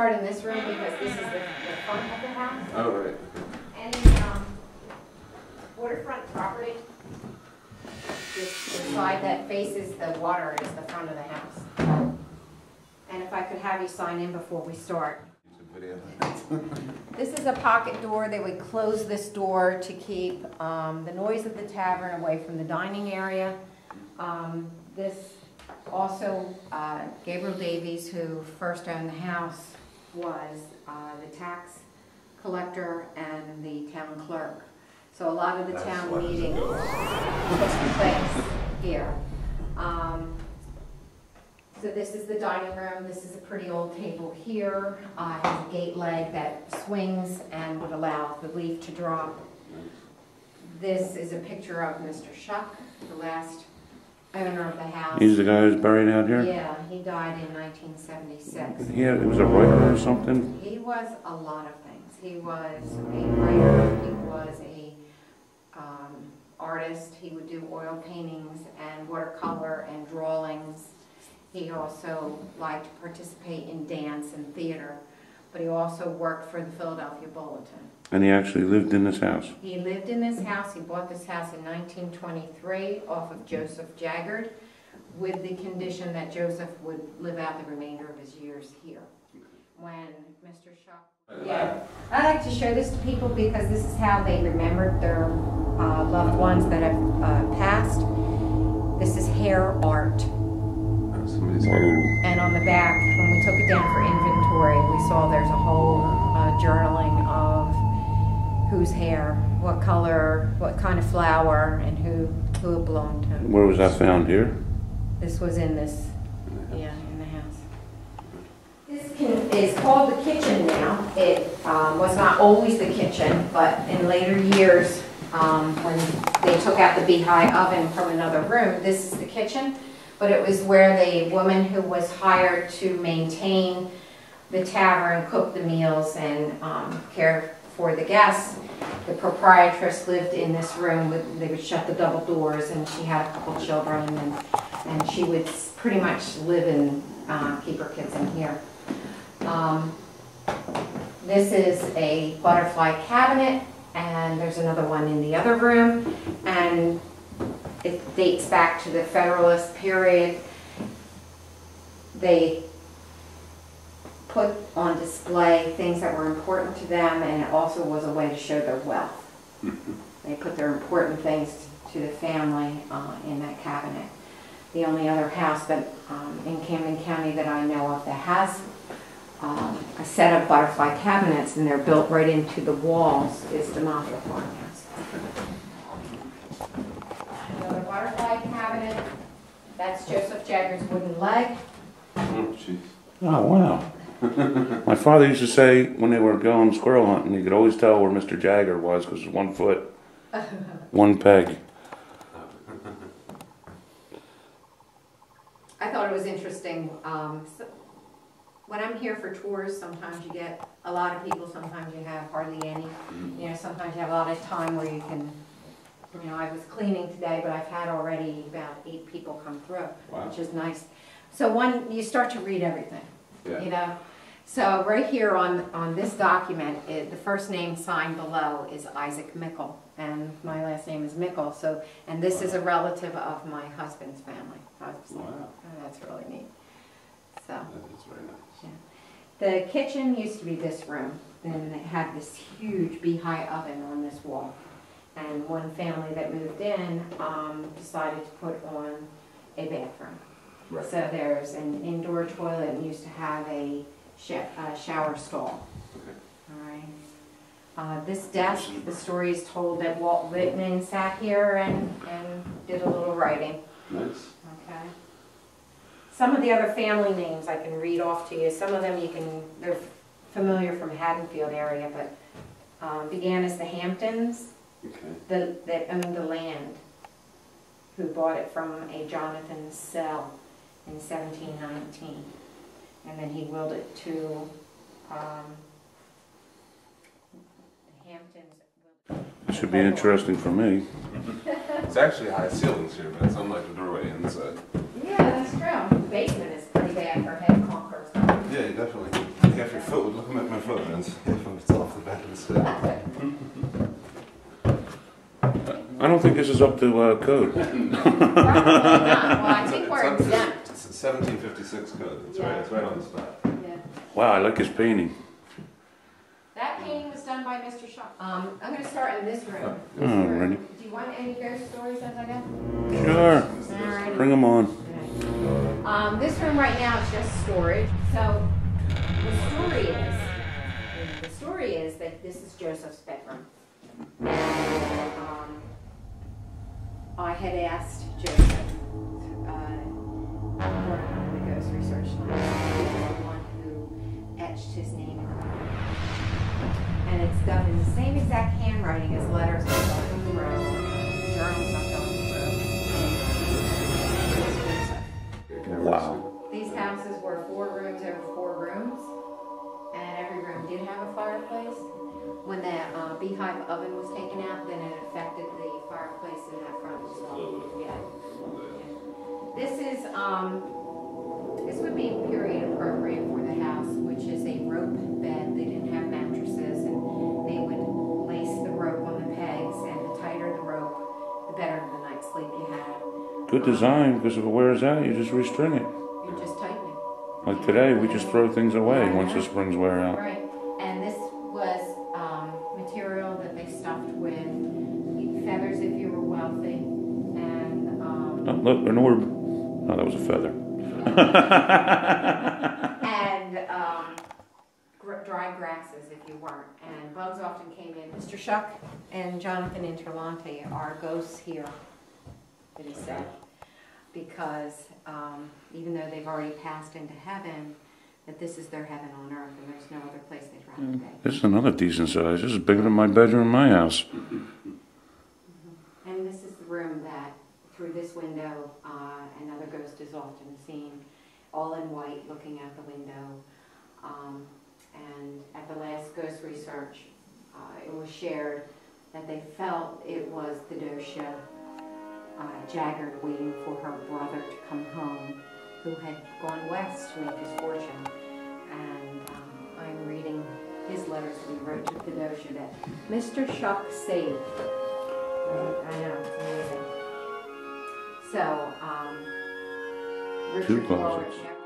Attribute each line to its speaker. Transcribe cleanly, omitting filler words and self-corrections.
Speaker 1: start in this room because this is the front of the house.
Speaker 2: Oh, right.
Speaker 1: Any waterfront property, the side that faces the water is the front of the house. And if I could have you sign in before we start. This is a pocket door. They would close this door to keep the noise of the tavern away from the dining area. This also, Gabreil Daveis, who first owned the house, was the tax collector and the town clerk. So a lot of the town meetings took place here. So this is the dining room. This is a pretty old table here. It has a gate leg that swings and would allow the leaf to drop. This is a picture of Mr. Shuck, the last owner of the house.
Speaker 3: He's the guy who's buried out here?
Speaker 1: Yeah, he died in 1976.
Speaker 3: He was a writer or something?
Speaker 1: He was a lot of things. He was a writer. He was a artist. He would do oil paintings and watercolor and drawings. He also liked to participate in dance and theater, but he also worked for the Philadelphia Bulletin.
Speaker 3: And he actually lived in this house?
Speaker 1: He lived in this house. He bought this house in 1923 off of Joseph Jaggard with the condition that Joseph would live out the remainder of his years here. When Mr. Shuck... Yeah, I like to show this to people because this is how they remembered their loved ones that have passed. This is hair art. And on the back, when we took it down for inventory, we saw there's a whole journaling of whose hair, what color, what kind of flower, and who it belonged to.
Speaker 3: Where was that found here?
Speaker 1: This was in this, yeah, in the house. This is called the kitchen now. It was not always the kitchen, but in later years, when they took out the beehive oven from another room, this is the kitchen. But it was where the woman who was hired to maintain the tavern, cook the meals, and care for the guests. The proprietress lived in this room. They would shut the double doors, and she had a couple children, and she would pretty much live and keep her kids in here. This is a butterfly cabinet, and there's another one in the other room, and it dates back to the Federalist period. They put on display things that were important to them, and it also was a way to show their wealth. They put their important things to the family in that cabinet. The only other house that in Camden County that I know of that has a set of butterfly cabinets, and they're built right into the walls, is the Moffett Farmhouse. Another butterfly cabinet. That's Joseph Jaggard's wooden leg.
Speaker 2: Oh, jeez.
Speaker 3: Oh, wow. My father used to say when they were going squirrel hunting, you could always tell where Mr. Jagger was because it's 1 foot, one peg.
Speaker 1: I thought it was interesting. So when I'm here for tours, sometimes you get a lot of people, sometimes you have hardly any. You know, sometimes you have a lot of time where you can, you know, I was cleaning today, but I've had already about 8 people come through,
Speaker 2: wow, which
Speaker 1: is nice. So you start to read everything,
Speaker 2: yeah,
Speaker 1: you know. So right here on this document, the first name signed below is Isaac Mickle, and my last name is Mickle. So, and this is a relative of my husband's family. I was like,
Speaker 2: wow,
Speaker 1: oh, that's really neat. So
Speaker 2: that is very nice.
Speaker 1: Yeah. The kitchen used to be this room, and it had this huge beehive oven on this wall. And one family that moved in decided to put on a bathroom.
Speaker 2: Right.
Speaker 1: So there's an indoor toilet and used to have a shower stall.
Speaker 2: Okay.
Speaker 1: All right. This desk, the story is told that Walt Whitman sat here and did a little writing.
Speaker 2: Nice.
Speaker 1: Okay. Some of the other family names I can read off to you. Some of them they're familiar from Haddonfield area, but began as the Hamptons,
Speaker 2: okay,
Speaker 1: that owned the land, who bought it from a Jonathan Sell in 1719. And then he willed it to the Hamptons.
Speaker 3: It should be interesting for me.
Speaker 2: It's actually high ceilings here, but it's unlike the doorway inside.
Speaker 1: Yeah, that's true. The basement is pretty bad for head conkers.
Speaker 2: Yeah, definitely. You have your foot
Speaker 3: don't think this is up to code.
Speaker 1: Probably not. Well, I think we're
Speaker 2: It's up to
Speaker 1: exempt.
Speaker 2: 1756 code. It's
Speaker 1: Yeah.
Speaker 2: right. It's right on the spot.
Speaker 1: Yeah.
Speaker 3: Wow, I like his painting.
Speaker 1: That painting was done by Mr. Shaw. I'm going to start in this room.
Speaker 3: Oh, ready.
Speaker 1: Do you want any ghost stories as I go?
Speaker 3: Sure.
Speaker 1: Alrighty.
Speaker 3: Bring them on.
Speaker 1: Okay. This room right now is just storage. So the story is that this is Joseph's bedroom. And I had asked Joseph, for the ghost research lab, he was the one who etched his name in the room. And it's done in the same exact handwriting as letters I'm going through, journals I'm going through. And
Speaker 3: Wow.
Speaker 1: these houses were 4 rooms over 4 rooms, and every room did have a fireplace. When that beehive oven was taken out, then it affected the fireplace in that front as well. Yeah. This is this would be period appropriate for the house, which is a rope bed. They didn't have mattresses, and they would lace the rope on the pegs, and the tighter the rope, the better the night's sleep you had.
Speaker 3: Good design, because if it wears out, you just restring it.
Speaker 1: You're just tightening.
Speaker 3: Like today, we just throw things away once the springs wear out.
Speaker 1: Right, and this was material that they stuffed with feathers if you were wealthy, and
Speaker 3: Oh, look, an orb. Oh, that was a feather.
Speaker 1: and dry grasses if you weren't. And bugs often came in. Mr. Shuck and Jonathan Interlante are ghosts here, that he said, because even though they've already passed into heaven, that this is their heaven on earth, and there's no other place they'd rather be.
Speaker 3: This is another decent size. This is bigger than my bedroom in my house.
Speaker 1: And this is the room that, through this window, another ghost is often seen, all in white, looking out the window. And at the last ghost research, it was shared that they felt it was the dosha Jaggard waiting for her brother to come home, who had gone west to make his fortune. And I'm reading his letters that he wrote to the dosha that Mr. Shuck saved. I know, it's amazing. So,
Speaker 3: Two
Speaker 1: Richard Warwick
Speaker 3: closets.
Speaker 1: never